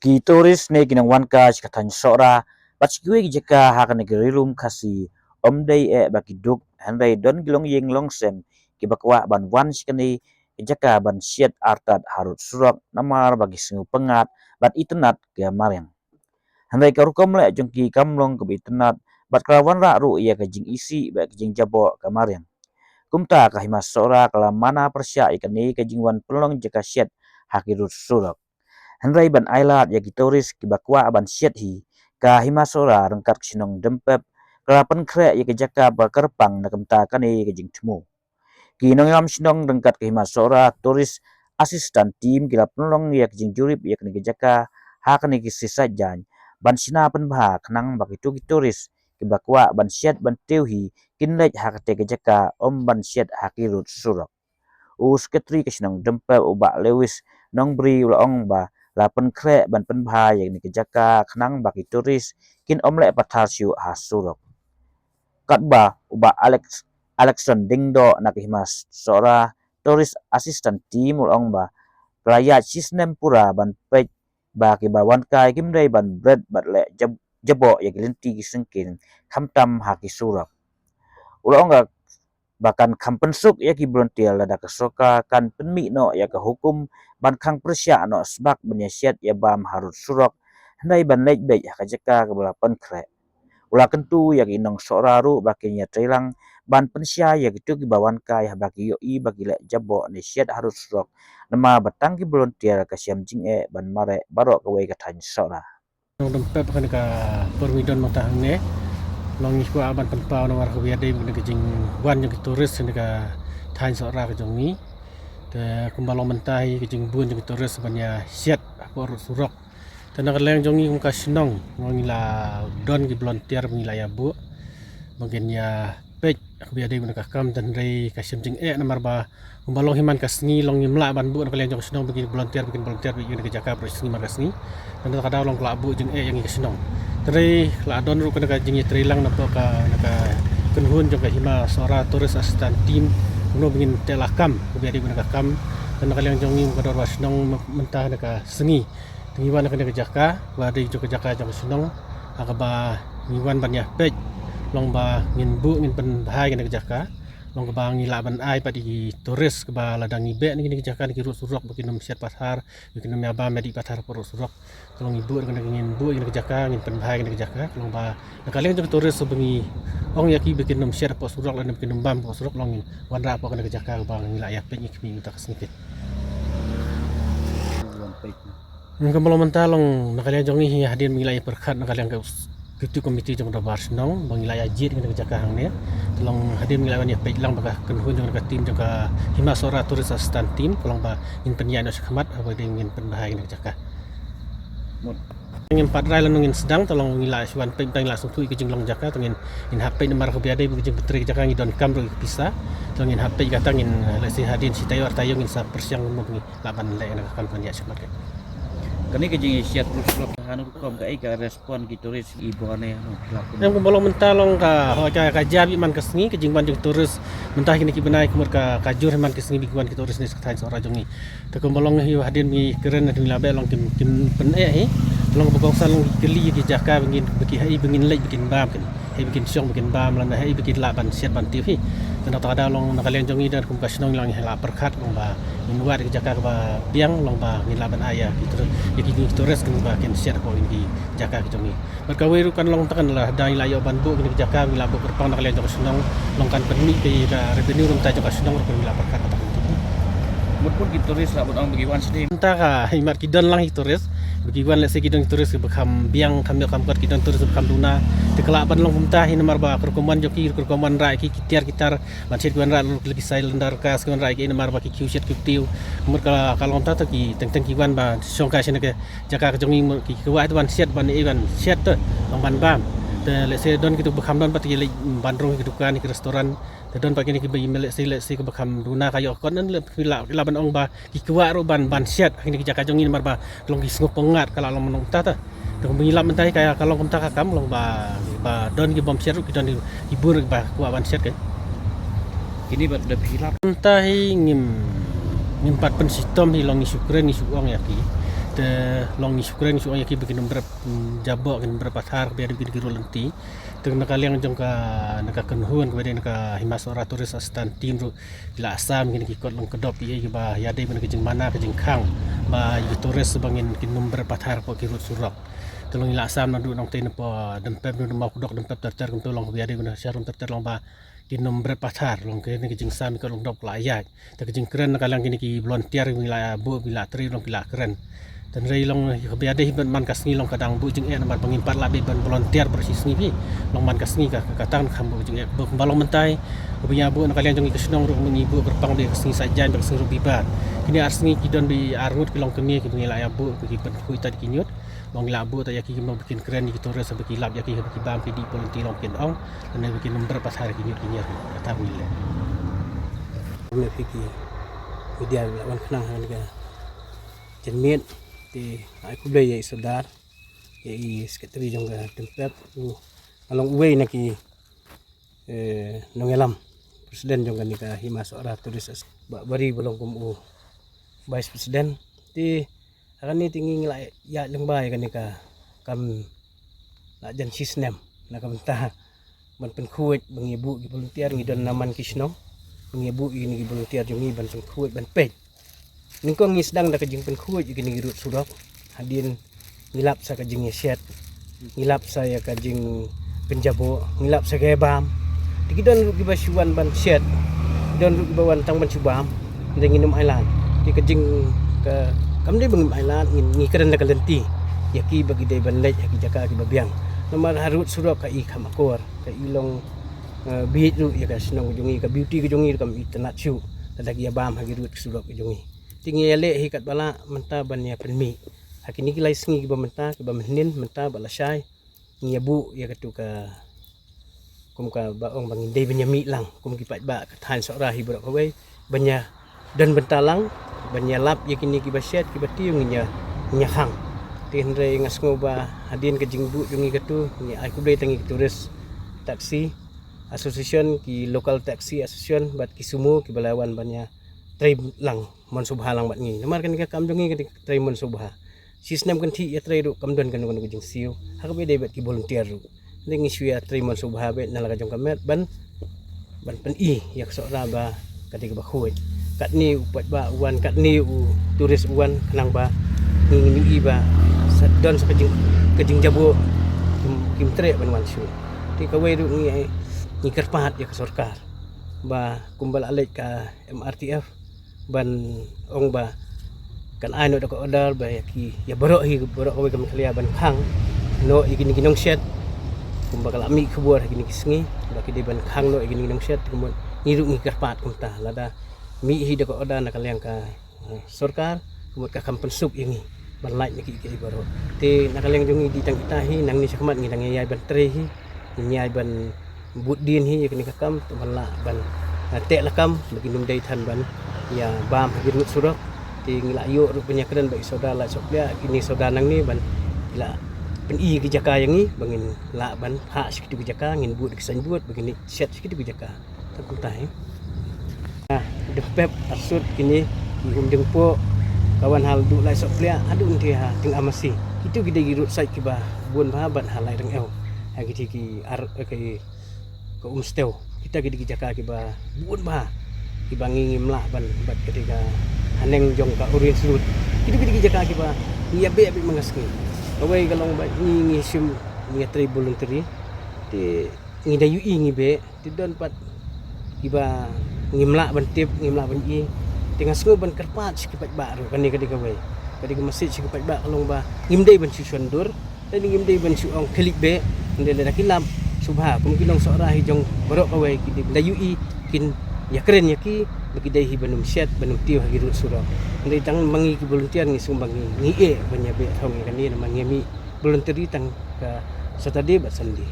Ki turis ne kinang wan ka chikathan sora pachkiwe ki jaka hakan ki rilum khasi omdei baki duk handai don gilong yeng long sem ki bakwa ban wan shikani ki jaka ban siat artat harut surak namar bagi singu pengat bat itnat ke mareng handai karukom le jongki kamlong ke itnat bat kalawan ra ru ia ke jing isi ba ke jing jabo ke mareng kumta ka himas sora kala mana persya ikani ke jing wan pelong jaka siat hakirut surak Handrai ban ailat ya gitoris ki bakwa ban siat hi ka himasora rengkat sinong dempep kelapan kre ya ke jaka bakarpang na kemta kane ke jing temu ki nong yam sinong rengkat ke himasora turis asistan tim kila penolong ya ke jing jurip ya ke jaka ha kane ki sisajan ban sina pen bha kenang bak itu gitoris ki bakwa ban siat ban teuhi kinlej ha ke jaka om ban siat hakirut surak us ketri ke sinong dempep ubak lewis nong bri ulaong ba lapan kre ban pen bha yang ni kejaka kenang baki turis kin omle patar siu hasurok katba uba Alexon dingdo nak himas sora turis asisten tim ulong ba raya cisnem pura ban pej baki bawan kai kimdai ban bread bat le jabo ya gelinti kisengkin kamtam haki surak ulong ga bahkan kampensuk ya ki brontial lada kesoka kan penmi no ya ke hukum ban kang persya no sebab menyesiat ya bam harut surok handai ban lej bej ka jeka ke belapan kre ula kentu ya ki nong soraru bakinya trilang ban pensya ya gitu ki bawan ka ya baki yo i baki le jabo ne siat harut surok nama batang ki brontial ka siam jing ban mare barok ke wei ka tan sora nong dompet kan ka perwidon matang ne long isku aban penpau no war ko biade ne ke jing wan yang turis ne ka thain sora ke jong ni te kumbalong mentai ke jing bun yang turis banya siat ko surok te nak leng jong ni ka sinong ngong la don ki volunteer ngila ya bu bagian ya pej ko biade ne ka kam dan rei ka sim jing namar ba kumbalong himan ka sngi long nimla ban bu ka leng jong sinong bikin volunteer bikin ke jaka pro sngi mar ka sngi dan kadang long la bu jing yang ke sinong Teri la don ru kana jingi trilang na ka kunhun jong ka hima sora turis asistan tim no bingin telakam biari guna kam dan kalian jongi ka dor wasnong mentah ka sengi tingiwan ka jaka wa di jong jaka jong senong akaba ngiwan banyak pej long ba ngin bu ngin pen bahai ka jaka long ka bang ngila ban ai pa di turis ka ba ladang ibe ni jaka ki surok bikin siat pasar bikin aba medi pasar por surok tolong ibu dengan ingin bu ingin kejaka ingin penbahai ingin kejaka tolong ba nakalian jong turis sebengi ong yaki bikin nom share po surok lan bikin nom bam po surok long wanra po kana kejaka bang ngila ya pek ikmi utak sedikit ngam belum mentalong nakalian jong hi hadir ngila ya perkat nakalian ka Ketua komiti jong da bar senong bang ngila ya jit ngin kejaka hang ne tolong hadir ngila ya pek lang baka kunhun jong ka tim jong ka himasora turis asistan tim tolong ba ingin penyan sekhamat apa ingin penbahai ingin kejaka ingin patrai lan ingin sedang tolong ngila suan peng langsung tu ikijing long jaka tongin in HP nomor ko biade bujing petri jaka ngi don kam ro bisa tolong in HP kata ngin lesi hadin si tayo artayo ngin sa persiang mo ngi laban le na kan kan ya semat kani ke jing siat rusuk hanu kom ka ika respon ki turis ibone yang kumbolong mentalong ka ka jabi man kesngi ke jing ban turis mentah kini ki benai kumur ka kajur man kesngi bikuan ki turis ni sakai sora jongi te kumbolong hiu hadin mi keren ni labe long kim pen hi long bokong salong keli ki jaka bingin beki hai bingin lej bikin bam kan hai bikin syong bikin bam lan hai bikin laban siat ban tiu hi dan ada long nakalian jongi dan kum kasnong lang hela perkat long ba minuat ki jaka ba biang long ba ngin laban aya gitu jadi turis kan bakin siat ko ini jaka ki jongi berkawe ru kan long takan lah dai layo ban bu ni jaka ngila bu kerpang nakalian jong senong long kan permi ki revenue rum ta jong senong ru ngila perkat ta pun ki turis rabut ang bagi wan sedih entah ka himat ki don lang turis bagi wan lesi ki don turis ke bekam biang kami kat ki don turis bekam luna te kelaban long humta hin mar ba kerkoman joki kerkoman rai ki kitar ban sit wan ra lagi sai lendar kas wan rai ki mar ba ki kiuset ki tiu mur kala kalong ta ki teng ki wan ba songka sene ke jaka ke jongi ki wa wan siat ban iwan siat te long ban bam te lesi don ki tu bekam don pati bandrong ki dukan ki restoran te don pagi ni ki bayi melek si ke bekam luna kayo kon nan le laban ong ba ki kwa ro ban siat ini ki jaka jongi mar ba long ki sngop pengat kala long menong ta Dong mengilap mentai kayak kalau kontak kakam long ba don ki bom siat ki don ibur ba kwa ban siat ke Kini pada hilap. Entah ngimpat pen sistem hi long isukren isuang yaki. Te long isukren isuang yaki bikin nomor jabok kan berapa tar biar bikin kiro lenti. Te nakaliang jong ka kenhuan kepada naka himas ora turis astan tim ru ila asam gini kikot long kedop iya ba yade ben kejeng mana kejeng kang ba turis sebangin kin nomor pathar po kiro surok. Tolong ila asam nadu nong ten po dempep nu mau kudok dempep terter kun tolong biade ben syarum terter long ba kinom berpacar long kene kijing sam ko long dop layak ta kijing keren kalang kini ki volunteer wilayah bu bila tri long bila keren dan rei long biade hiban man kasni long kadang bu jing nomor pengimpat labi ban volunteer persis ni long man kasni ka katang kambu jing bu balong mentai punya bu kalian jong ikesnong ru mengibu berpang be kasni saja be kasni bibar kini arsni kidon bi arngut kilong kemi ki wilayah bu ki ban kuita kinyut long labu ta yaki mau bikin keren di turis sampai kilap yaki bikin bam pidi polenti long kin ong dan bikin nomor pas hari kinyut kata wile me piki media lawan kenang harga jenmit di aku beli ya saudar ya sekretari jongga tempat along way naki nongelam presiden jongga nika himas ora turis bari belum kumu vice presiden di akan ni tinggi ngelak ya lembay kan nika kam nak jan sistem nak mentah man penkuat mengibu volunteer ngidon naman kisno mengibu ini volunteer jungi ban penkuat ban pej ningkong ngi sedang dak jing penkuat gini girut surok hadin ngilap sa kajing set ngilap saya kajing penjabo ngilap sa gebam dikidon ru gibasuan ban set don ru gibawan tang ban subam nginum island di kajing ke kami bangim island ngi keren nak lenti yaki bagi dai bandai yaki jaka ki babiang nomor harut surok ka i kamakor ka ilong bihit ru ya ka senong jungi ka beauty ke jungi kam itanat chu tadagi abam hagi rut surok ke jungi tinggi yale hikat bala menta ban ya penmi hakini ki lais ngi ba menta ki ba menin menta bala syai ngi abu ya katu ka kum ka baong bangin dai benyami lang kum ki pat ba kathan sora hi borok kawai banya dan bentalang banyalap yakini kibasyat kibati yung nyahang tin re ngas ngoba hadin ke jingbu jungi ketu ni aku beli tangi turis taksi association ki local taxi association bat ki sumu ki balawan banya tray lang mon subha lang bat ngi namar kan ka kam jungi ke tray mon subha sistem kan thi ya tray ru kam don kan ko jing siu hak be de bat ki volunteer ru ngi suya tray mon subha be nalaga jong kamet ban pen i yak so ra ba kadi ba khuit kat ni upat ba uan kat ni turis uan kenang ba ngi ba sadon sa kajing jabo kim tre ban wan syu ti ka we ru ngi kerpat ya sarkar ba kumbal alek ka MRTF ban ong ba kan ai no da ko order ba ki ya borok we kam klia ban khang no igini ginong set kumbal kalami khubur gini kisngi ba ki de ban khang no igini ginong set kumon ngiru ngi kerpat kumta lada mi hi da ko oda na kaliang ka sarkar kumot ka kampen sup ini banlai ni ki baro te na kaliang jungi di tang itahi nang ni sakmat ngi nang yai ban tre hi nyai ban budin hi yakni ka kam to banla ban te lakam bagi num dai than ban ya bam hagi rut surok te ngi la yo ru punya keren bai soda la soklia kini soda nang ni ban ila pen i ki jaka yang ni bangin la ban ha sikit ki jaka ngin bud ki san bud begini set sikit ki jaka ta kutai depep asut kini hum po kawan hal du lai sok plia adu unti ha ting amasi itu gide girut sai kiba bun bahaban halai reng eu ha gidi ki ar ke umsteu kita gidi jaka kiba bun ba kiba ngi mla ban bat ketika haneng jong ka urin surut itu gidi jaka kiba ngia be mangaski awai galong ba ngi sim ngi tri voluntary ti ngi dayu ngi be ti don pat kiba ngimla bantip ngimla ban i tengah semua ban kerpat sikipat baru kan ni kadika we kadika masjid sikipat ba kalong ba ngimdai ban susundur dan ngimdai ban suong klik be ndele da kilap subha kum kilong sora hi jong borok kawe kidi layu i kin ya keren yaki bagi dai hi banum syat banum tiu hagi rut sura ndai tang mangi ki volunteer ngi sumbang ngi e banya be thong kan ni namang ngemi volunteer tang ka satade ba sandi